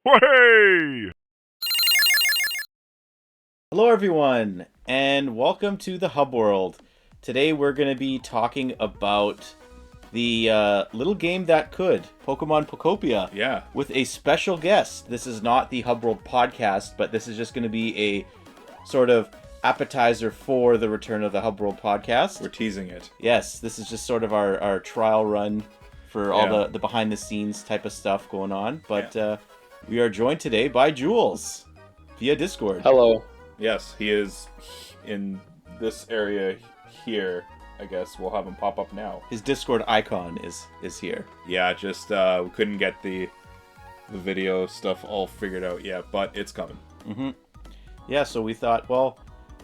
Hey! Hello, everyone, and welcome to the Hub World. Today, we're going to be talking about the little game that could, Pokemon Pokopia, Yeah, with a special guest. This is not the Hub World podcast, but this is just going to be a sort of appetizer for the return of the Hub World podcast. we're teasing it. Yes, this is just sort of our trial run for all Yeah. the behind the scenes type of stuff going on. But we are joined today by Jules via Discord. Hello. Yes, he is in this area here. I guess we'll have him pop up now. His Discord icon is here. Yeah, just we couldn't get the video stuff all figured out yet, but it's coming. Mm-hmm. Yeah, so we thought, well,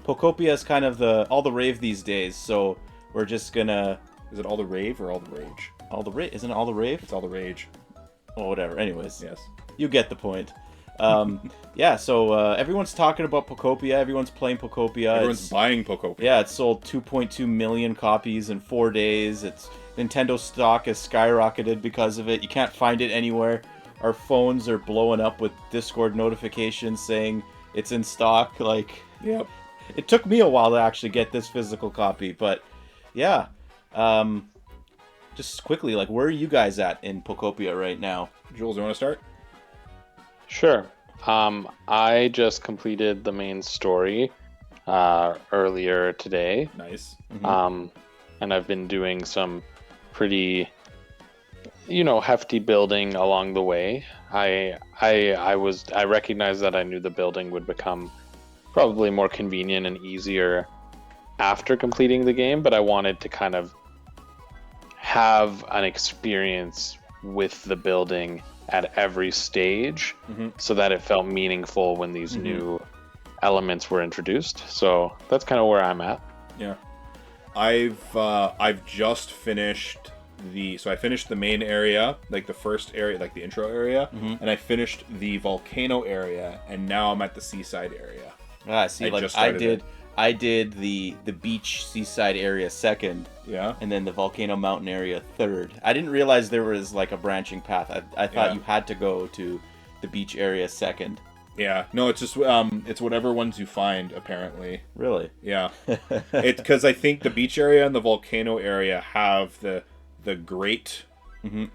Pokopia is kind of all the rave these days, so we're just gonna Is it all the rave or all the rage? isn't it all the rave? It's all the rage. Oh, whatever. Anyways, Yes. you get the point. Yeah, so everyone's talking about Pokopia. Everyone's playing Pokopia. Everyone's buying Pokopia. Yeah, it sold 2.2 million copies in 4 days. Nintendo stock has skyrocketed because of it. You can't find it anywhere. Our phones are blowing up with Discord notifications saying it's in stock. Like, Yep. it took me a while to actually get this physical copy, but yeah. Just quickly, like, where are you guys at in Pokopia right now? Jules, you want to start? Sure. I just completed the main story earlier today. Nice. And I've been doing some pretty, hefty building along the way. I recognized that I knew the building would become probably more convenient and easier after completing the game, but I wanted to kind of have an experience with the building at every stage so that it felt meaningful when these new elements were introduced. So that's kind of where I'm at. Yeah. I've just finished I finished the main area, like the first area, like the intro area, and I finished the volcano area, and now I'm at the seaside area. Ah, see, I like just I started did, it. I did the beach seaside area second, Yeah. and then the volcano mountain area third. I didn't realize there was like a branching path. I thought Yeah. you had to go to the beach area second. Yeah. No, it's just it's whatever ones you find apparently. Really? Yeah. It's because I think the beach area and the volcano area have the great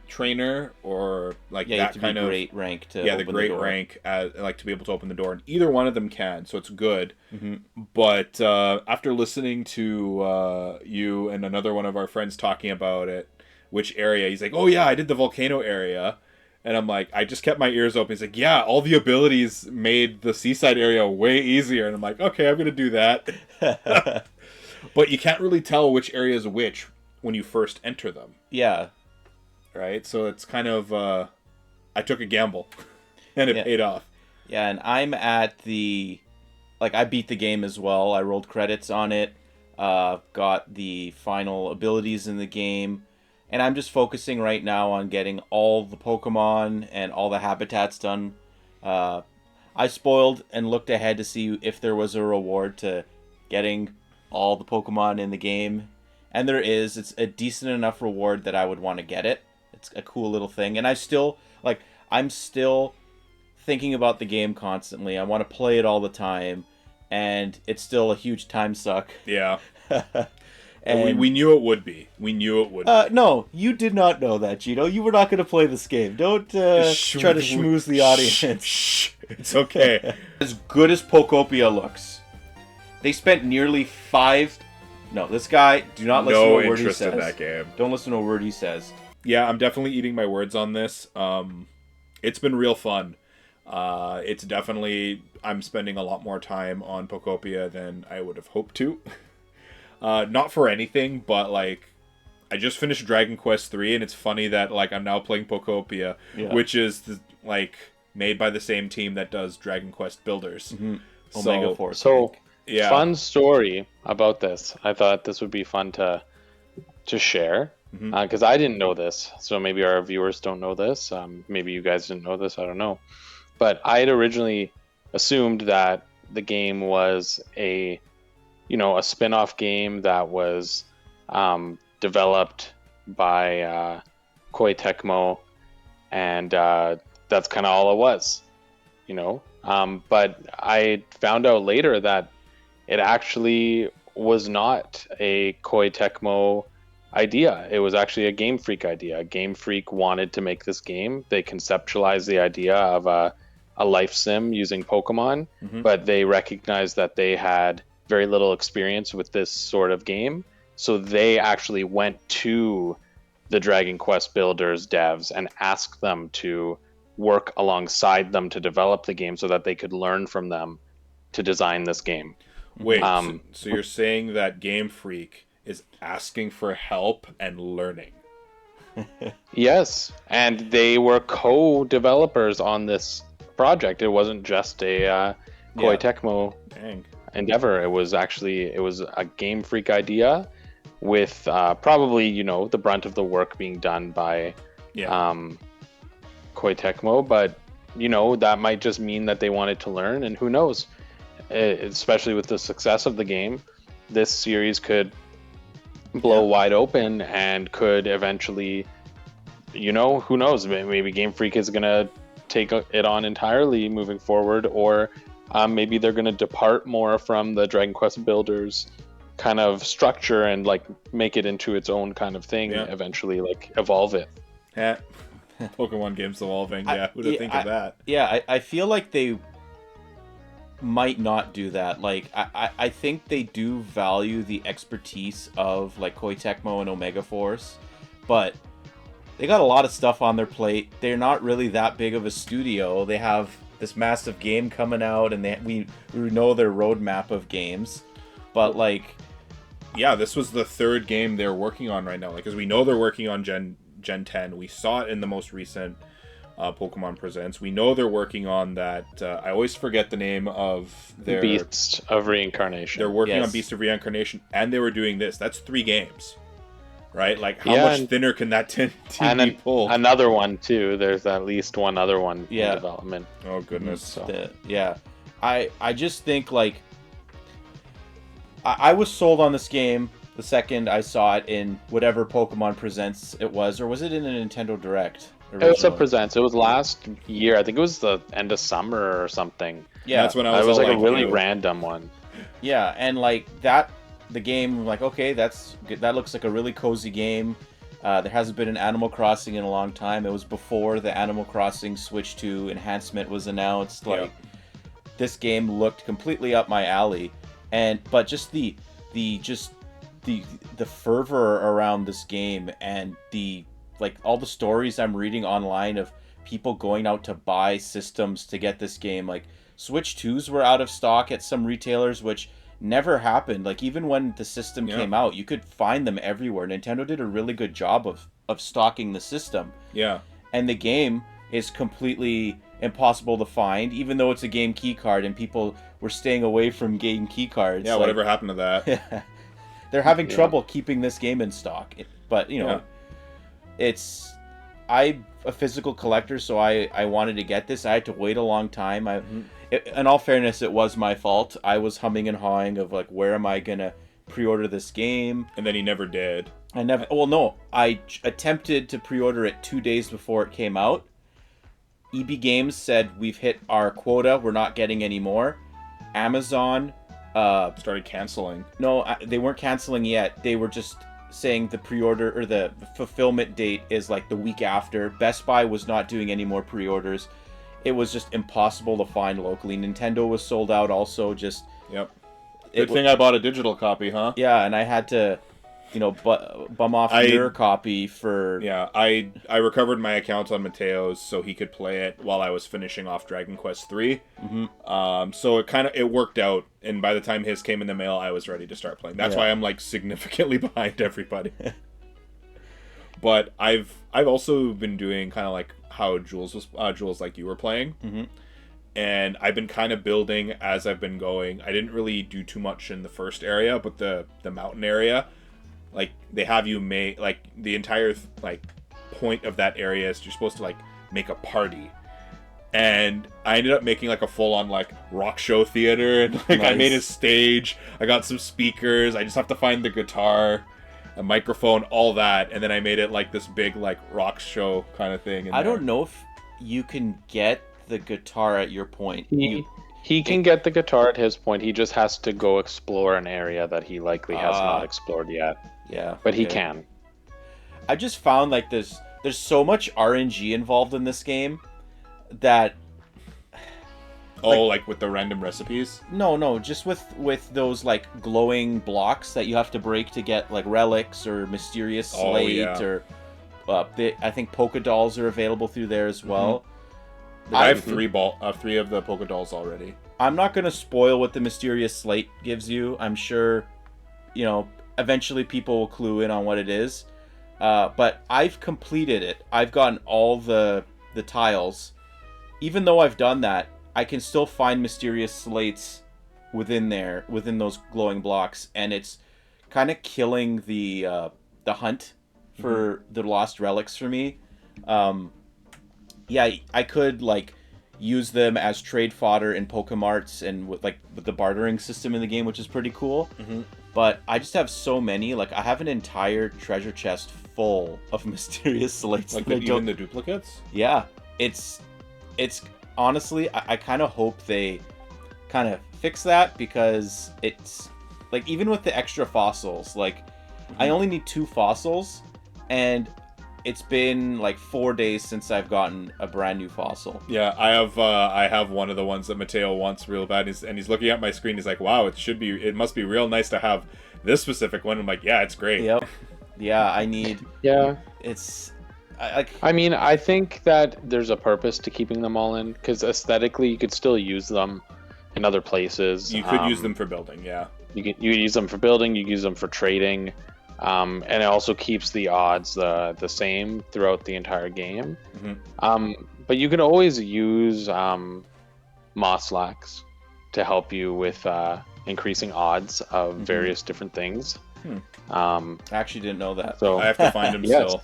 trainer or like Yeah, you have that to kind be of great rank to the open great door. rank like to be able to open the door, and either one of them can, so it's good. But after listening to you and another one of our friends talking about it, which area, he's like, oh yeah, I did the volcano area, and I'm like, I just kept my ears open. He's like, yeah, all the abilities made the seaside area way easier, and I'm like, okay, I'm gonna do that. But you can't really tell which area is which when you first enter them, Yeah. right? So it's kind of I took a gamble and it Yeah. paid off. Yeah, and I'm at I beat the game as well. I rolled credits on it, got the final abilities in the game, and I'm just focusing right now on getting all the Pokemon and all the habitats done. I spoiled and looked ahead to see if there was a reward to getting all the Pokemon in the game, and there is. It's a decent enough reward that I would want to get it. It's a cool little thing, and I'm still thinking about the game constantly. I want to play it all the time, and it's still a huge time suck. Yeah. And we knew it would be. We knew it would be. no, you did not know that, Gino. You were not going to play this game. Don't try to schmooze the audience. Shh. It's okay. As good as Pokopia looks, they spent nearly 5. No, this guy. Do not listen to No a word he interest in says. that game. Don't listen to a word he says. Yeah, I'm definitely eating my words on this. It's been real fun. It's definitely, I'm spending a lot more time on Pokopia than I would have hoped to. Not for anything, but like, I just finished Dragon Quest 3, and it's funny that like I'm now playing Pokopia, which is like made by the same team that does Dragon Quest Builders. Omega Force. So, yeah, fun story about this. I thought this would be fun to share because I didn't know this. So maybe our viewers don't know this. Maybe you guys didn't know this. I don't know. But I had originally assumed that the game was a spin-off game that was developed by Koei Tecmo, and that's kind of all it was. you know. But I found out later that it actually was not a Koei Tecmo idea. It was actually a Game Freak idea. Game Freak wanted to make this game. They conceptualized the idea of a life sim using Pokemon, but they recognized that they had very little experience with this sort of game. So they actually went to the Dragon Quest builders devs and asked them to work alongside them to develop the game so that they could learn from them to design this game. Wait, so you're saying that Game Freak is asking for help and learning? Yes, and they were co-developers on this project. It wasn't just a Koei Tecmo endeavor. It was a Game Freak idea with probably, you know, the brunt of the work being done by Koei Tecmo, but you know, that might just mean that they wanted to learn, and who knows, especially with the success of the game, this series could blow wide open and could eventually, you know, who knows, maybe Game Freak is gonna take it on entirely moving forward, or maybe they're gonna depart more from the Dragon Quest builders kind of structure and like make it into its own kind of thing eventually, like evolve it. Yeah. Pokemon games evolving. Yeah, who'd have think of that? Yeah, I feel like they might not do that. Like, I think they do value the expertise of like Koei Tecmo and Omega Force, but they got a lot of stuff on their plate. They're not really that big of a studio. They have this massive game coming out, and we know their roadmap of games, but like, yeah, this was the third game they're working on right now. Like, because we know they're working on Gen 10. We saw it in the most recent Pokemon Presents. We know they're working on that. I always forget the name of their Beast of Reincarnation. They're working on Beast of Reincarnation, and they were doing this. That's 3 games, right? Like, how much thinner can that team be pulled? Another one too. There's at least one other one in development. Oh goodness. So. I just think like I was sold on this game the second I saw it in whatever Pokemon Presents it was, or was it in a Nintendo Direct? It was a Presents. It was last year. I think it was the end of summer or something. Yeah, that's when I was. It was like a really random one. Yeah, and like that, the game, like, okay, that looks like a really cozy game. There hasn't been an Animal Crossing in a long time. It was before the Animal Crossing Switch 2 enhancement was announced. Like, this game looked completely up my alley, but just the fervor around this game, and the like all the stories I'm reading online of people going out to buy systems to get this game. Like, Switch 2s were out of stock at some retailers, which never happened. Like, even when the system came out, you could find them everywhere. Nintendo did a really good job of stocking the system. Yeah. And the game is completely impossible to find, even though it's a game key card, and people were staying away from game key cards. Yeah, whatever happened to that? They're having trouble keeping this game in stock. But, you know, I'm a physical collector, so I wanted to get this. I had to wait a long time. In all fairness, it was my fault. I was humming and hawing of like, where am I gonna pre-order this game? And then he never did. I attempted to pre-order it 2 days before it came out. EB Games said, we've hit our quota, we're not getting any more. Amazon started canceling. No, they weren't canceling yet. They were just saying the pre-order or the fulfillment date is like the week after. Best Buy was not doing any more pre-orders. It was just impossible to find locally. Nintendo was sold out also. Just Good thing I bought a digital copy, huh? Yeah, and I had to, you know, bum off your copy for... Yeah, I recovered my account on Mateo's so he could play it while I was finishing off Dragon Quest 3. So it worked out, and by the time his came in the mail, I was ready to start playing. That's why I'm like significantly behind everybody. But I've also been doing kind of like how Jules like you were playing. And I've been kind of building as I've been going. I didn't really do too much in the first area, but the mountain area, like, they have you make, like, the entire, like, point of that area is you're supposed to, like, make a party. And I ended up making, like, a full-on, like, rock show theater. And, like, I made a stage. I got some speakers. I just have to find the guitar, a microphone, all that. And then I made it, like, this big, like, rock show kind of thing. I don't know if you can get the guitar at your point. He can get the guitar at his point. He just has to go explore an area that he likely has not explored yet. Yeah, but he can. I just found like there's so much RNG involved in this game that. Like with the random recipes? No, just with those like glowing blocks that you have to break to get like relics or mysterious slate or I think Poké Dolls are available through there as well. Mm-hmm. I have three of the Poké Dolls already. I'm not gonna spoil what the mysterious slate gives you. I'm sure, eventually people will clue in on what it is. But I've completed it. I've gotten all the tiles. Even though I've done that, I can still find mysterious slates within those glowing blocks, and it's kind of killing the hunt for the lost relics for me. I could like use them as trade fodder in Pokemarts and with the bartering system in the game, which is pretty cool. Mm-hmm. But I just have so many. Like I have an entire treasure chest full of mysterious slates. Like even the duplicates? Yeah, it's honestly, I kind of hope they kind of fix that, because it's like even with the extra fossils, like I only need 2 fossils, and it's been like 4 days since I've gotten a brand new fossil. Yeah, I have one of the ones that Mateo wants real bad, and he's looking at my screen. He's like, "Wow, it must be real nice to have this specific one." I'm like, "Yeah, it's great." Yep. Yeah, I need. Yeah. It's. I mean, I think that there's a purpose to keeping them all in, because aesthetically, you could still use them in other places. You could use them for building, yeah. You use them for building. You can use them for trading, and it also keeps the odds the same throughout the entire game. Mm-hmm. But you can always use Mosslax to help you with increasing odds of various different things. I actually didn't know that. So I have to find him still.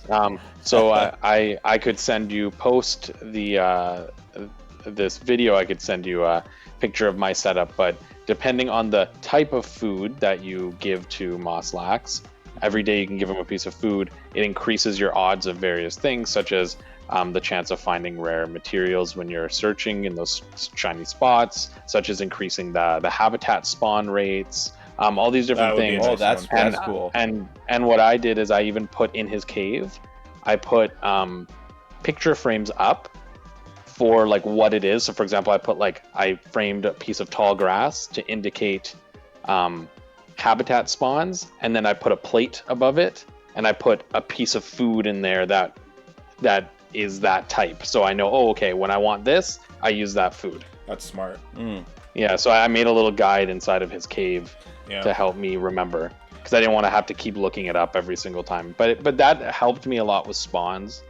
So I could send you post this video. I could send you a picture of my setup, but depending on the type of food that you give to Mosslax, every day you can give him a piece of food. It increases your odds of various things, such as the chance of finding rare materials when you're searching in those shiny spots, such as increasing the habitat spawn rates. All these different things. Oh, that's cool. And what I did is I even put in his cave, I put picture frames up for like what it is. So for example, I framed a piece of tall grass to indicate habitat spawns, and then I put a plate above it, and I put a piece of food in there that is that type. So I know, okay, when I want this, I use that food. That's smart. Yeah, so I made a little guide inside of his cave to help me remember, because I didn't want to have to keep looking it up every single time. But that helped me a lot with spawns.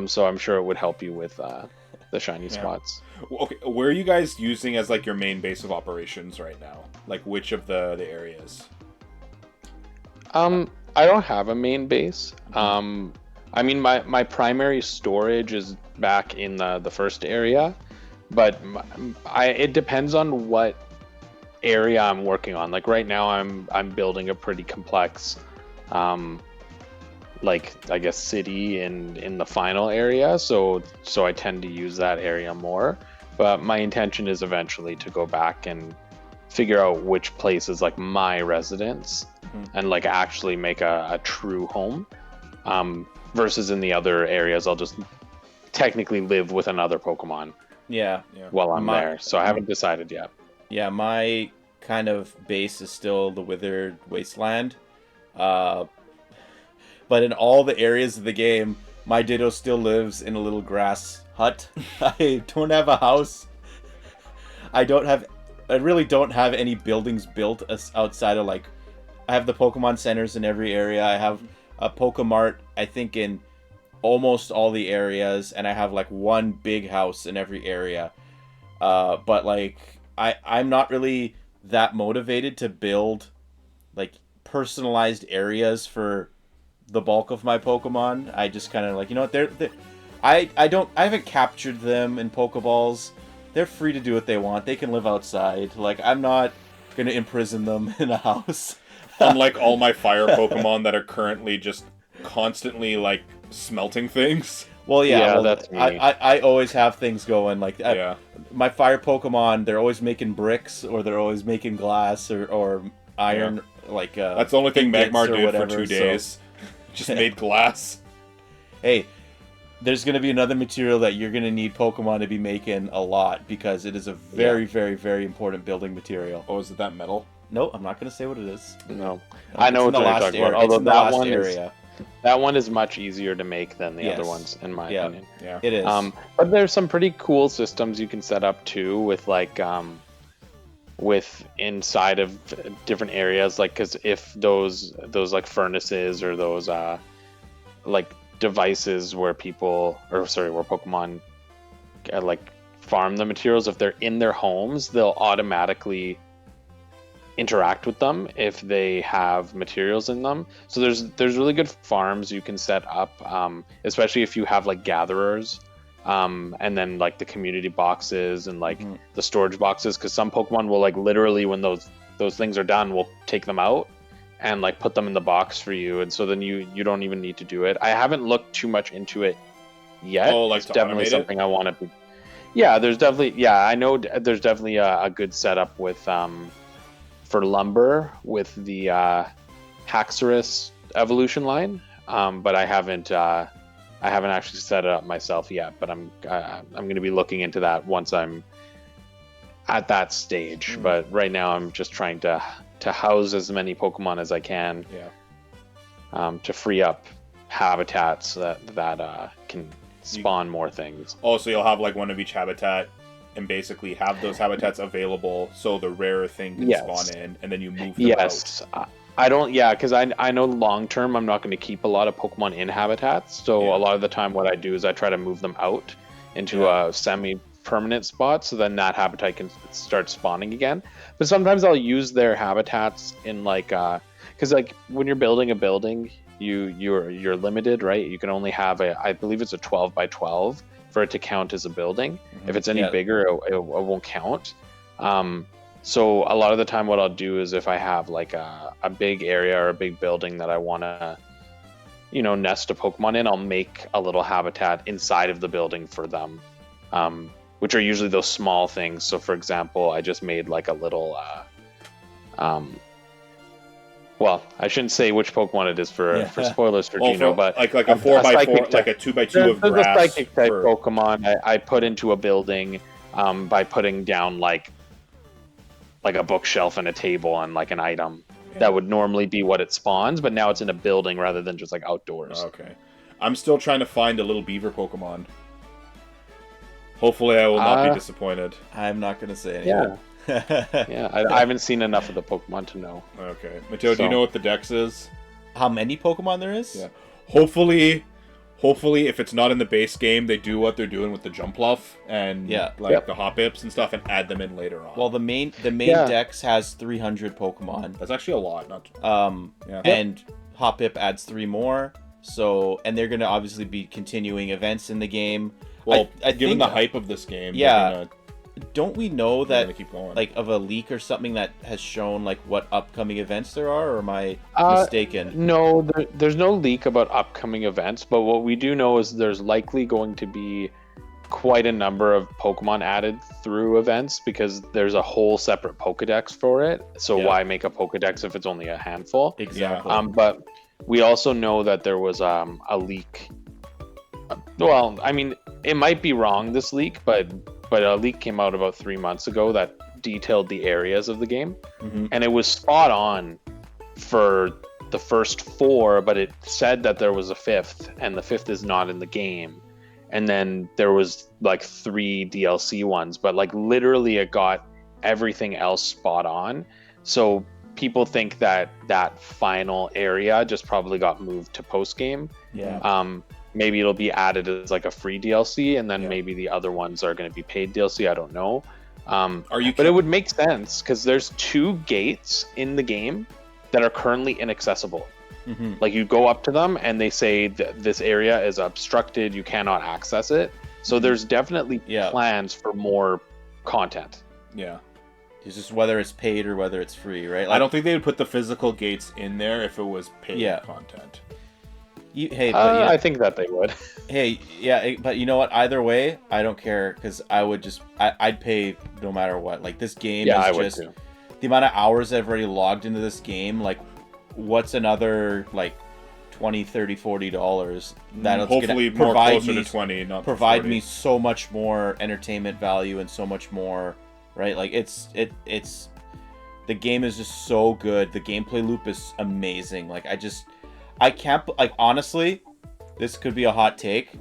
So I'm sure it would help you with the shiny spots. Okay, where are you guys using as like your main base of operations right now? Like which of the areas? I don't have a main base. I mean, my primary storage is back in the first area, but it depends on what area I'm working on. Like right now, I'm building a pretty complex, like I guess city in the final area. So I tend to use that area more. But my intention is eventually to go back and figure out which place is like my residence and like actually make a true home. Versus in the other areas, I'll just technically live with another Pokemon. Yeah. While I'm there. So I haven't decided yet. Yeah, my kind of base is still the Withered Wasteland. But in all the areas of the game, my Ditto still lives in a little grass hut. I don't have a house. I really don't have any buildings built outside of like, I have the Pokemon centers in every area. I have a Pokemart, I think, in almost all the areas, and I have like one big house in every area. But like, I'm not really that motivated to build like personalized areas for the bulk of my Pokemon. I just kind of like, you know what, I haven't captured them in Pokeballs. They're free to do what they want. They can live outside. Like, I'm not gonna imprison them in a house. Unlike all my fire Pokemon that are currently just constantly like smelting things. Well, yeah, Yeah, well, that's me. I always have things going. Like, Yeah. my fire Pokemon, they're always making bricks, or they're always making glass, or iron, like, That's the only thing ingots Magmar or did whatever, for 2 so- days. Just made glass. Hey, there's going to be another material that you're going to need Pokemon to be making a lot, because it is a very, very, very important building material. Oh, is it that metal? No, I'm not going to say what it is. No, No, I know it's what in the you're last talking about. area. It's Although in the that last one area. that one is much easier to make than the other Yes. ones, in my Yeah. opinion. Yeah. It is. But there's some pretty cool systems you can set up too, with like with inside of different areas, like, because if those like furnaces or those like devices where where Pokemon like farm the materials, if they're in their homes, they'll automatically interact with them if they have materials in them. So there's really good farms you can set up, especially if you have like gatherers, and then like the community boxes and like the storage boxes, because some Pokemon will like literally, when those things are done, will take them out and like put them in the box for you, and so then you don't even need to do it. I haven't looked too much into it yet. Oh, like it's to definitely automate it? something I want to be. Yeah, I know there's definitely a good setup with for lumber with the Haxorus evolution line, but I haven't actually set it up myself yet. But I'm going to be looking into that once I'm at that stage. But right now I'm just trying to house as many Pokemon as I can. Yeah. To free up habitats that can spawn more things. Oh, so you'll have like one of each habitat, and basically have those habitats available, so the rarer thing can spawn in, and then you move them out. I don't. Yeah, because I know long term I'm not going to keep a lot of Pokemon in habitats. So a lot of the time, what I do is I try to move them out into a semi-permanent spot, so then that habitat can start spawning again. But sometimes I'll use their habitats in like because like when you're building a building, you're limited, right? You can only have I believe it's a 12 by 12 for it to count as a building. If it's any bigger, it won't count. So a lot of the time what I'll do is, if I have like a big area or a big building that I want to, nest a Pokemon in, I'll make a little habitat inside of the building for them, which are usually those small things. So for example, I just made like a little, well, I shouldn't say which Pokemon it is for spoilers for Gino, but like a 4x4, like a 2x2 of grass. There's a psychic type Pokemon I put into a building by putting down like a bookshelf and a table on like an item that would normally be what it spawns, but now it's in a building rather than just like outdoors. Okay. I'm still trying to find a little beaver Pokemon. Hopefully I will not be disappointed. I'm not going to say anything. Yeah, I haven't seen enough of the Pokemon to know. Okay. Mateo, do you know what the dex is? How many Pokemon there is? Yeah. Hopefully, if it's not in the base game, they do what they're doing with the Jumpluff and the Hop-Ips and stuff, and add them in later on. Well, the main dex has 300 Pokemon. That's actually a lot. And Hop-Ip adds 3 more. So, and they're going to obviously be continuing events in the game. Well, given the hype of this game, don't we know that keep going. like of a leak or something that has shown like what upcoming events there are, or am I mistaken? No, there's no leak about upcoming events, but what we do know is there's likely going to be quite a number of Pokemon added through events, because there's a whole separate Pokedex for it. So why make a Pokedex if it's only a handful? Exactly. But we also know that there was a leak. Well, I mean, it might be wrong, this leak, but a leak came out about 3 months ago that detailed the areas of the game, and it was spot on for the first 4, but it said that there was a 5th, and the 5th is not in the game. And then there was like 3 DLC ones, but like literally it got everything else spot on. So people think that final area just probably got moved to post game. Maybe it'll be added as like a free DLC, and then maybe the other ones are going to be paid DLC. I don't know. But it would make sense, because there's 2 gates in the game that are currently inaccessible. Like you go up to them and they say this area is obstructed, you cannot access it. So there's definitely plans for more content. Yeah. It's just whether it's paid or whether it's free, right? I don't think they would put the physical gates in there if it was paid content. I think that they would. Hey, yeah, but you know what? Either way, I don't care because I'd pay no matter what. Like this game Yeah, is I would just too. the amount of hours I've already logged into this game. Like, what's another like $20, $30 that's Hopefully gonna more provide closer me to 20, not provide 40. me so much more entertainment value and so much more, right? Like it's the game is just so good. The gameplay loop is amazing. Like I can't like honestly, this could be a hot take.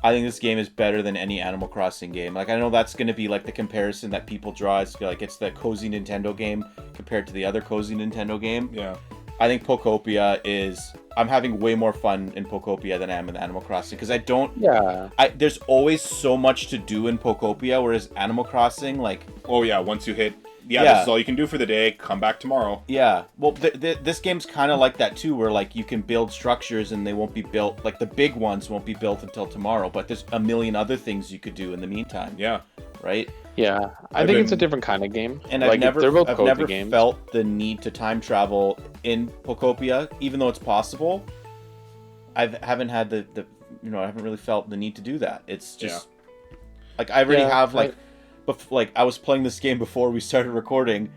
I think this game is better than any Animal Crossing game. Like I know that's going to be like the comparison that people draw. It's like it's the cozy Nintendo game compared to the other cozy Nintendo game. Yeah. I think Pokopia is. I'm having way more fun in Pokopia than I am in Animal Crossing because I don't. Yeah. There's always so much to do in Pokopia, whereas Animal Crossing, like. Oh yeah, once you hit. Yeah, Yeah. this is all you can do for the day. Come back tomorrow. Yeah, well, this game's kind of like that too, where like you can build structures and they won't be built. Like the big ones won't be built until tomorrow, but there's a million other things you could do in the meantime. Yeah. Right. Yeah, I think it's a different kind of game. And like, I've they're both never cozy games. felt the need to time travel in Pokopia, even though it's possible. I haven't had I haven't really felt the need to do that. It's just like I already have like, like I was playing this game before we started recording,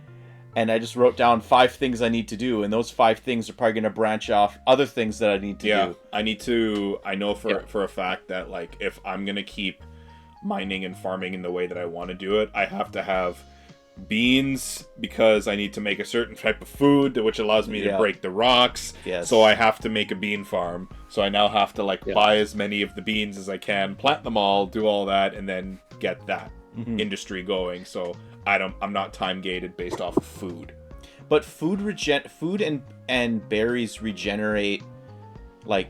and I just wrote down 5 things I need to do, and those 5 things are probably going to branch off other things that I need to do. I know for a fact that like if I'm gonna keep mining and farming in the way that I want to do it, I have to have beans because I need to make a certain type of food which allows me to break the rocks. Yes. So I have to make a bean farm. So I now have to like buy as many of the beans as I can, plant them all, do all that, and then get that industry going. So I'm not time gated based off of food. But food and berries regenerate like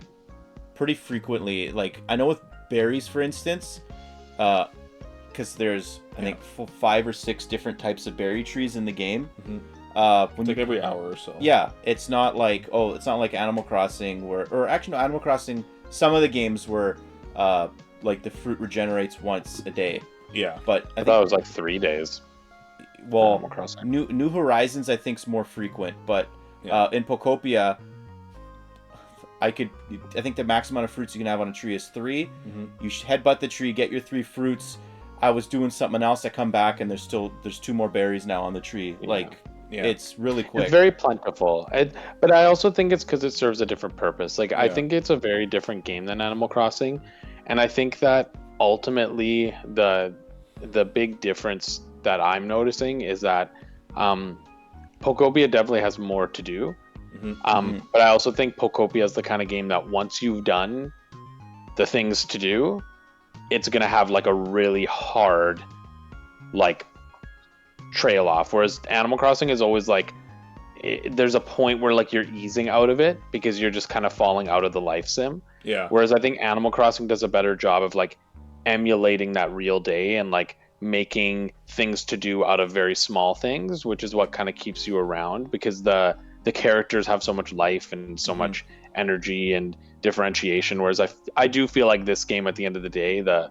pretty frequently. Like I know with berries, for instance, because there's I think 5 or 6 different types of berry trees in the game. When like every hour or so. Yeah, it's not like Animal Crossing or actually no, Animal Crossing. Some of the games where like the fruit regenerates once a day. Yeah, but I thought it was like 3 days. Well, Animal Crossing. New Horizons I think is more frequent, but in Pokopia, I think the max amount of fruits you can have on a tree is 3. You headbutt the tree, get your 3 fruits. I was doing something else, I come back and there's 2 more berries now on the tree. It's really quick. It's very plentiful. But I also think it's because it serves a different purpose. Like I think it's a very different game than Animal Crossing, and I think that ultimately the big difference that I'm noticing is that Pokopia definitely has more to do. But I also think Pokopia is the kind of game that once you've done the things to do, it's gonna have like a really hard like trail off. Whereas Animal Crossing is always like there's a point where like you're easing out of it because you're just kind of falling out of the life sim. Yeah. Whereas I think Animal Crossing does a better job of like emulating that real day and like making things to do out of very small things, which is what kind of keeps you around because the characters have so much life and so much energy and differentiation. Whereas I do feel like this game at the end of the day, the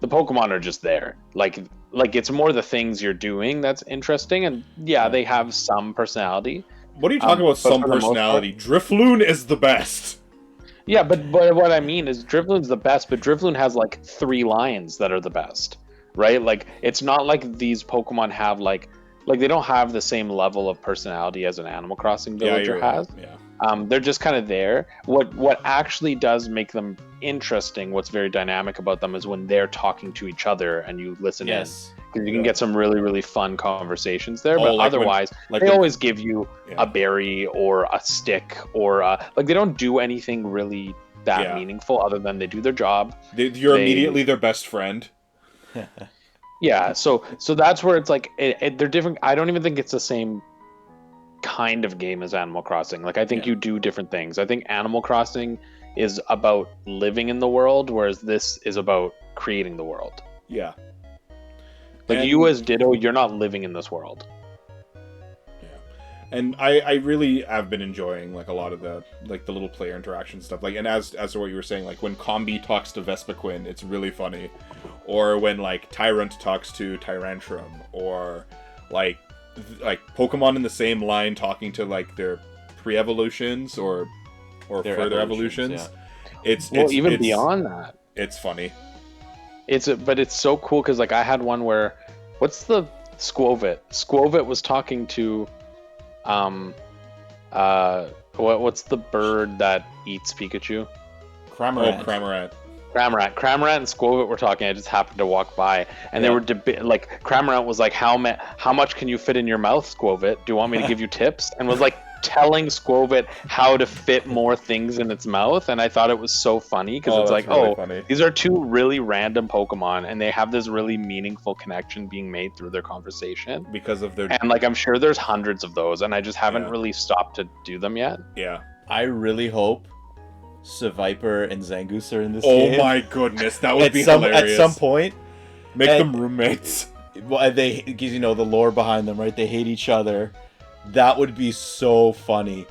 Pokemon are just there. Like it's more the things you're doing that's interesting, and they have some personality. What are you talking about? Some personality? Drifloon is the best. Yeah, but what I mean is Drifloon's the best, but Drifloon has like 3 lines that are the best, right? Like it's not like these Pokemon have like they don't have the same level of personality as an Animal Crossing villager has. Yeah. They're just kind of there. What actually does make them interesting, what's very dynamic about them, is when they're talking to each other and you listen in. Because you can get some really, really fun conversations there. But like otherwise, they always give you a berry or a stick or like they don't do anything really that meaningful other than they do their job. You're immediately their best friend. Yeah, so that's where it's like they're different. I don't even think it's the same kind of game as Animal Crossing. Like I think you do different things. I think Animal Crossing is about living in the world, whereas this is about creating the world. Yeah. Like you as Ditto, you're not living in this world. Yeah. And I really have been enjoying like a lot of the little player interaction stuff. Like, and as to what you were saying, like when Combi talks to Vespiquen, it's really funny. Or when like Tyrant talks to Tyrantrum, or like Pokemon in the same line talking to like their pre-evolutions or Their further evolutions. Even beyond that, it's funny. But it's so cool because like I had one where, what's the Squovit? Squovit was talking to, what's the bird that eats Pikachu? Cramorant. Oh, Cramorant. Cramorant and Squovit were talking. I just happened to walk by, and they were like, Cramorant was like, how much can you fit in your mouth, Squovit? Do you want me to give you tips? And was like telling Squovit how to fit more things in its mouth, and I thought it was so funny because it's like, really funny. These are two really random Pokemon, and they have this really meaningful connection being made through their conversation because of their. And like, I'm sure there's hundreds of those, and I just haven't really stopped to do them yet. Yeah, I really hope Seviper and Zangoose are in this game. Oh my goodness, that would be hilarious. At some point. Make them roommates. Well, because the lore behind them, right? They hate each other. That would be so funny.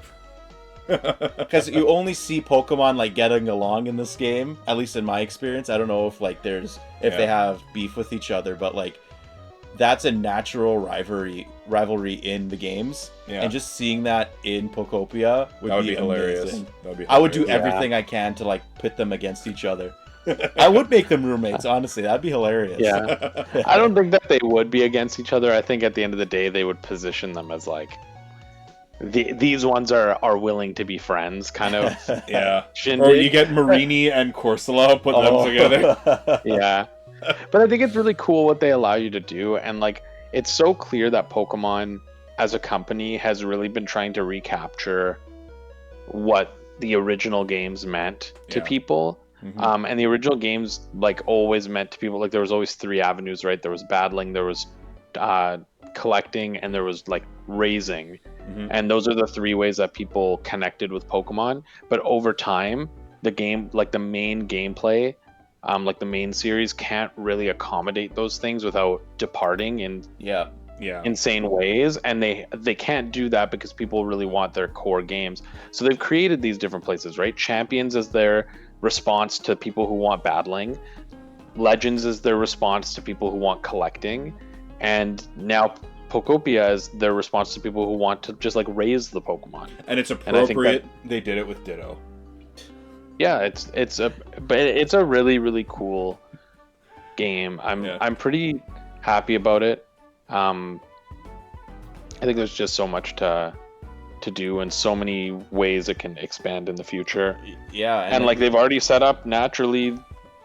Because you only see Pokemon like getting along in this game, at least in my experience. I don't know if like they have beef with each other, but like that's a natural rivalry in the games. Yeah. And just seeing that in Pokopia would be hilarious. I would do everything I can to like pit them against each other. I would make them roommates, honestly. That'd be hilarious. Yeah. I don't think that they would be against each other. I think at the end of the day, they would position them as like, these ones are willing to be friends, kind of. Yeah. Shindig. Or you get Marini and Corsola, put them together. Yeah. But I think it's really cool what they allow you to do. And like, it's so clear that Pokemon as a company has really been trying to recapture what the original games meant to people. Mm-hmm. And the original games like always meant to people, like there was always 3 avenues, right? There was battling, there was collecting, and there was like raising. Mm-hmm. And those are the 3 ways that people connected with Pokemon. But over time, the game, like the main gameplay, like the main series can't really accommodate those things without departing in insane ways. And they can't do that because people really want their core games. So they've created these different places, right? Champions is their response to people who want battling. Legends is their response to people who want collecting. And now Pokopia is their response to people who want to just like raise the Pokemon. And it's appropriate they did it with Ditto. Yeah, it's a really, really cool game. I'm pretty happy about it. I think there's just so much to do and so many ways it can expand in the future. Yeah, and like they've already set up naturally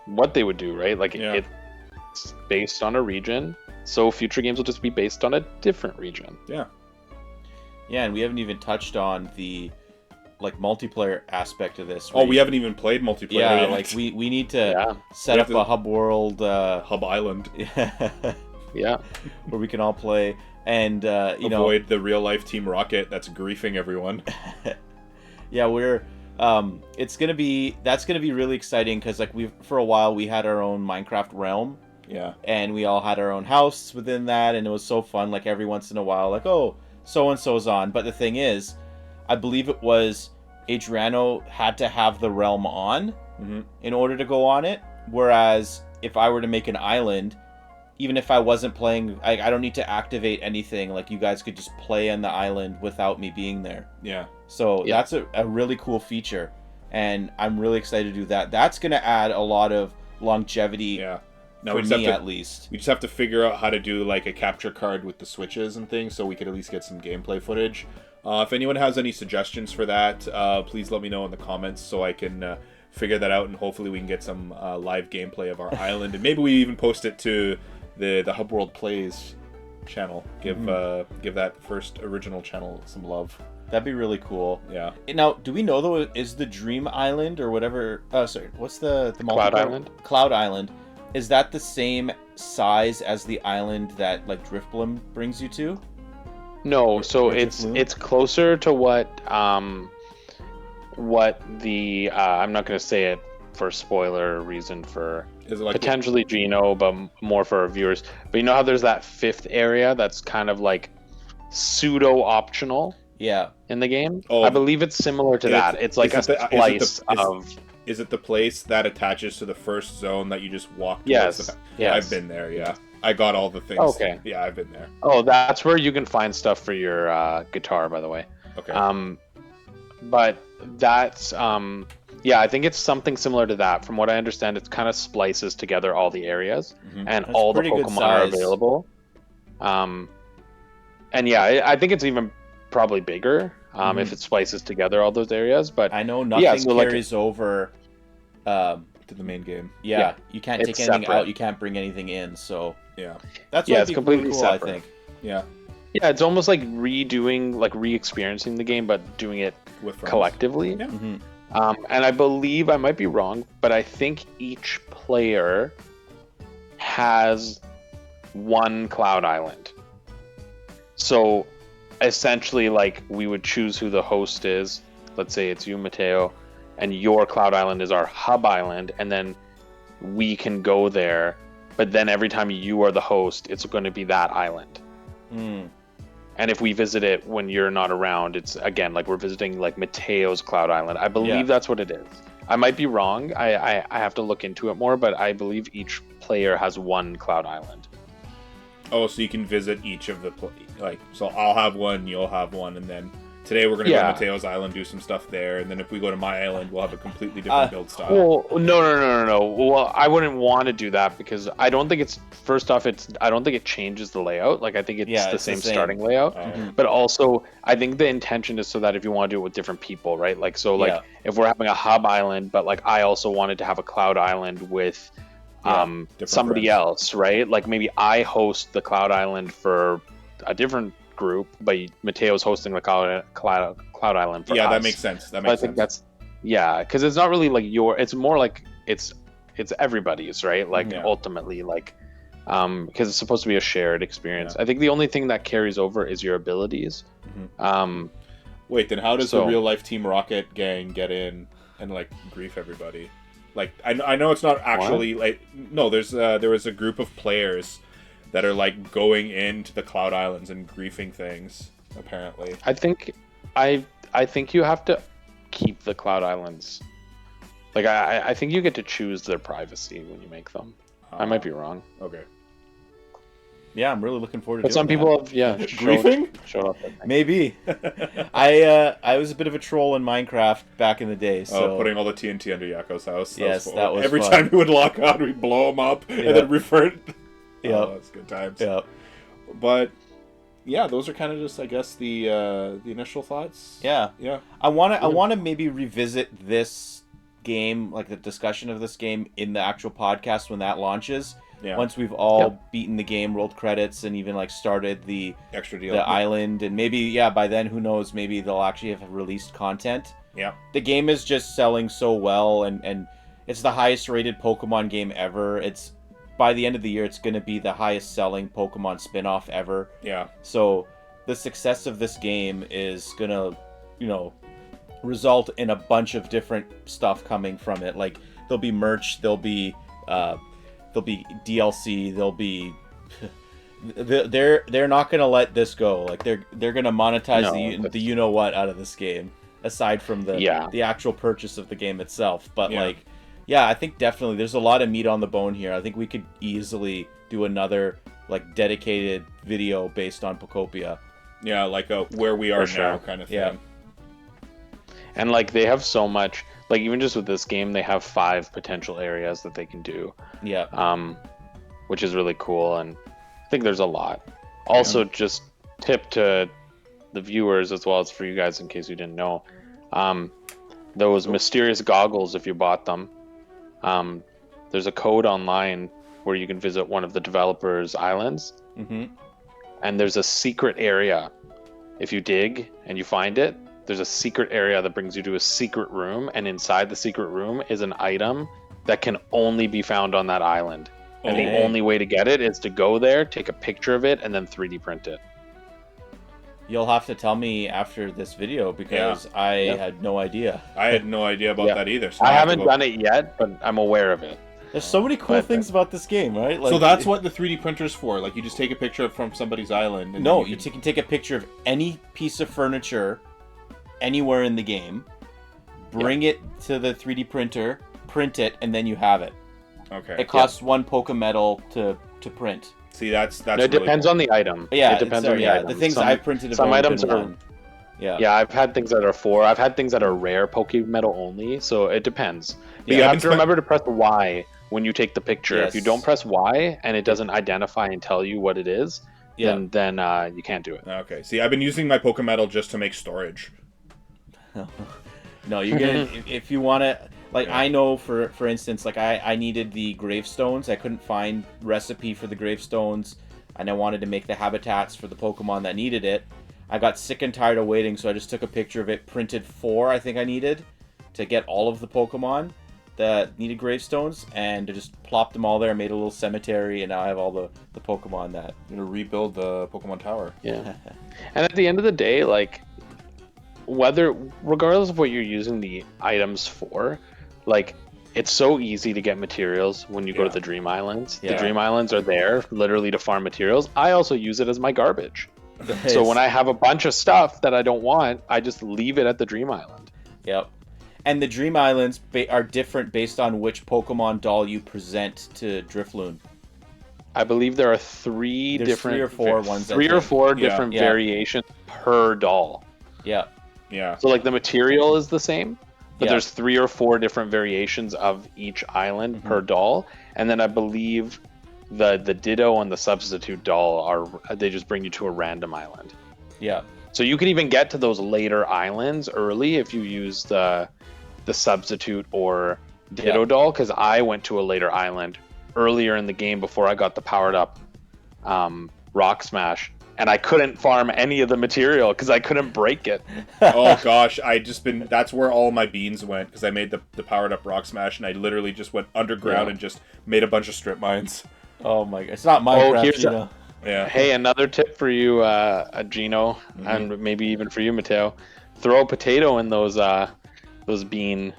what they would do, right? Like it's based on a region, so future games will just be based on a different region. Yeah, and we haven't even touched on the like multiplayer aspect of this. We haven't even played multiplayer. Yeah, like we need to set up a hub world, hub island. Yeah, where we can all play. And avoid the real life Team Rocket that's griefing everyone. Yeah, that's gonna be really exciting because like for a while we had our own Minecraft realm. Yeah. And we all had our own house within that, and it was so fun. Like every once in a while, like so and so's on. But the thing is, I believe it was Adriano had to have the realm on in order to go on it. Whereas if I were to make an island, even if I wasn't playing, I don't need to activate anything. Like you guys could just play on the island without me being there. Yeah. So that's a really cool feature, and I'm really excited to do that. That's going to add a lot of longevity. Yeah. For me, at least. We just have to figure out how to do like a capture card with the switches and things, so we could at least get some gameplay footage. If anyone has any suggestions for that, please let me know in the comments so I can figure that out, and hopefully we can get some live gameplay of our island, and maybe we even post it to the Hub World Plays channel. Give that first original channel some love. That'd be really cool. Yeah. Now, do we know though, is the Dream Island or whatever? What's the Cloud Island? Cloud Island. Is that the same size as the island that like Drifblim brings you to? No, so it's closer to what the I'm not going to say it for spoiler reason for potentially Gino, but more for our viewers. But you know how there's that 5th area that's kind of like pseudo optional? Yeah. In the game? I believe it's similar to that. It's like a slice of... Is it the place that attaches to the first zone that you just walk towards? Yes. I've been there, yeah. I got all the things. Okay. Yeah, I've been there. Oh, that's where you can find stuff for your guitar, by the way. Okay. But that's Yeah, I think it's something similar to that. From what I understand, it kind of splices together all the areas, and That's all the pretty good Pokemon are size. available. And yeah, I think it's even probably bigger if it splices together all those areas. But I know yeah, nothing so like carries over. To the main game. Yeah, you can't it's take anything separate. out. You can't bring anything in. So Yeah. that's Yeah, why it's be completely really cool. separate. I think. Yeah. Yeah, it's almost like redoing, like re-experiencing the game, but doing it With friends. collectively. Yeah. And I believe, I might be wrong, but I think each player has one Cloud Island. So essentially, like, we would choose who the host is. Let's say it's you, Mateo, and your Cloud Island is our hub island, and then we can go there. But then every time you are the host, it's going to be that island. And if we visit it when you're not around, it's again like we're visiting like Mateo's Cloud Island. I believe that's what it is. I might be wrong. I have to look into it more, but I believe each player has one Cloud Island. Oh, so you can visit each of the so I'll have one, you'll have one, and then today we're gonna go to Mateo's Island, do some stuff there, and then if we go to my island, we'll have a completely different build style. Well, no. Well, I wouldn't want to do that because I don't think it's. First off, I don't think it changes the layout. Like I think it's the same starting layout. But also, I think the intention is so that if you want to do it with different people, right? Like so, like if we're having a hub island, but like I also wanted to have a Cloud Island with somebody friends. else, right? Like maybe I host the Cloud Island for a different group, but Mateo's hosting the Cloud Island for us. That makes sense. That makes sense. I think that's because it's not really like it's more like it's everybody's, right? Like ultimately, like because it's supposed to be a shared experience. I think the only thing that carries over is your abilities. Wait, then how does the real life Team Rocket gang get in and like grief everybody? Like I know it's not actually like no. There was a group of players that are like going into the Cloud Islands and griefing things. Apparently, I think you have to keep the Cloud Islands. Like I think you get to choose their privacy when you make them. I might be wrong. Okay. Yeah, I'm really looking forward to. But some people have griefing. Showed up. Maybe. I was a bit of a troll in Minecraft back in the day. So putting all the TNT under Yakko's house. That was every fun. time we would lock on, we'd blow them up and then revert. Yeah, that's good times. Yeah, but yeah, those are kind of just, I guess, the initial thoughts. Yeah. I want to maybe revisit this game, like the discussion of this game in the actual podcast when that launches. Yeah. Once we've all beaten the game, rolled credits, and even like started the extra deal, the island, and maybe by then, who knows, maybe they'll actually have released content. Yeah. The game is just selling so well, and it's the highest rated Pokemon game ever. It's by the end of the year, it's going to be the highest selling Pokemon spin-off ever. Yeah. So the success of this game is going to, result in a bunch of different stuff coming from it. Like there'll be merch, there'll be DLC, there'll be they're not going to let this go. Like they're going to monetize the you know what out of this game aside from the actual purchase of the game itself. But I think definitely there's a lot of meat on the bone here. I think we could easily do another like dedicated video based on Pokopia. Yeah, like a where we are now kind of thing. Yeah. And like they have so much, like even just with this game, they have 5 potential areas that they can do. Yeah. Which is really cool, and I think there's a lot. Also, just tip to the viewers as well as for you guys in case you didn't know, those mysterious goggles, if you bought them, there's a code online where you can visit one of the developers' islands, and there's a secret area. If you dig and you find it, there's a secret area that brings you to a secret room, and inside the secret room is an item that can only be found on that island. And the only way to get it is to go there, take a picture of it, and then 3D print it. You'll have to tell me after this video because I had no idea. I had no idea about that either. So I haven't done it yet, but I'm aware of it. There's so many cool things about this game, right? Like, so that's what the 3D printer's for. Like you just take a picture from somebody's island. And you can take a picture of any piece of furniture anywhere in the game, bring it to the 3D printer, print it, and then you have it. Okay. It costs 1 Pokemetal to print. See, that's it depends on the item. Yeah, it depends on the item. The things I've printed have some only items been are one. Yeah. Yeah, I've had things that are 4. I've had things that are rare Pokemetal only, so it depends. But Yeah, you I've have been to remember to press Y when you take the picture. If you don't Yes. press Y and it doesn't identify and tell you what it is, Yeah. then you can't do it. Okay. See, I've been using my Pokemetal just to make storage. No, you're gonna if you want to. Like Yeah. I know, for instance, like I needed the gravestones. I couldn't find recipe for the gravestones, and I wanted to make the habitats for the Pokemon that needed it. I got sick and tired of waiting, so I just took a picture of it, printed 4, I think I needed, to get all of the Pokemon that needed gravestones, and just plopped them all there, made a little cemetery, and now I have all the Pokemon that... I'm gonna rebuild the Pokemon Tower. Yeah. And at the end of the day, like, regardless of what you're using the items for, like, it's so easy to get materials when you go to the Dream Islands. Yeah. The Dream Islands are there literally to farm materials. I also use it as my garbage. So when I have a bunch of stuff that I don't want, I just leave it at the Dream Island. Yep. And the Dream Islands are different based on which Pokemon doll you present to Drifloon. I believe there are 3 There's different 3 or 4 ones. 3 or 4 Yeah. different Yeah. variations per doll. Yeah. Yeah. So like the material is the same, but Yeah. there's 3 or 4 different variations of each island per doll, and then I believe the Ditto and the Substitute doll they just bring you to a random island. Yeah. So you can even get to those later islands early if you use the Substitute or Ditto doll, because I went to a later island earlier in the game before I got the powered up Rock Smash, and I couldn't farm any of the material because I couldn't break it. Oh gosh, that's where all my beans went, because I made the powered up Rock Smash, and I literally just went underground and just made a bunch of strip mines. Oh my god. It's not Minecraft, here's you know. Yeah. Hey, another tip for you, Gino, and maybe even for you, Mateo. Throw a potato in those bean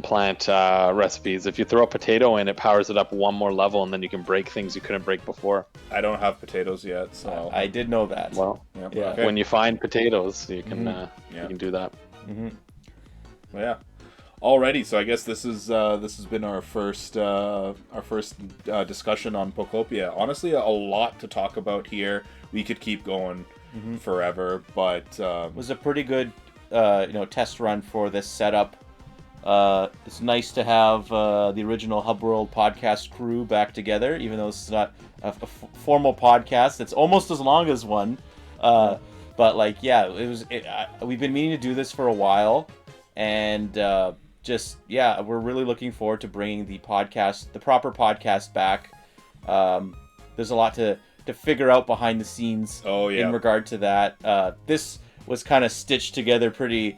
plant recipes. If you throw a potato in, it powers it up 1 more level, and then you can break things you couldn't break before. I don't have potatoes yet, so I did know that. Well, Yeah. Okay. when you find potatoes, you can you can do that. Well, yeah. Alrighty, so I guess this has been our first discussion on Pokopia. Honestly, a lot to talk about here. We could keep going forever, but It was a pretty good test run for this setup. It's nice to have the original Hub World podcast crew back together, even though this is not a formal podcast. It's almost as long as one. But like, yeah, we've been meaning to do this for a while, and we're really looking forward to bringing the proper podcast back. There's a lot to figure out behind the scenes in regard to that. This was kind of stitched together pretty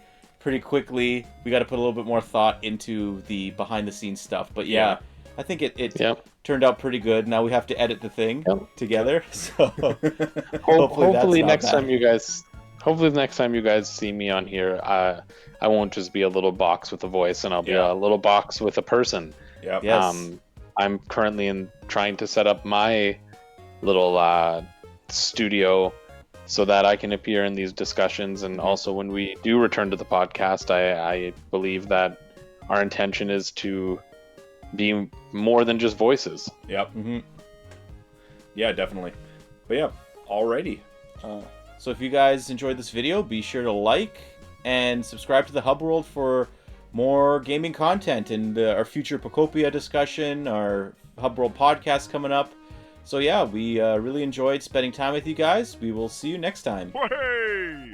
quickly. We got to put a little bit more thought into the behind the scenes stuff, but I think it turned out pretty good. Now we have to edit the thing together, so hopefully the next time you guys see me on here, I won't just be a little box with a voice, and I'll be a little box with a person. Yes. I'm currently trying to set up my little studio so that I can appear in these discussions, and also when we do return to the podcast, I believe that our intention is to be more than just voices. Yep. Yeah, definitely. But yeah, alrighty. So if you guys enjoyed this video, be sure to like and subscribe to the Hub World for more gaming content and our future Pokopia discussion, our Hub World podcast coming up. So yeah, we really enjoyed spending time with you guys. We will see you next time. Hey!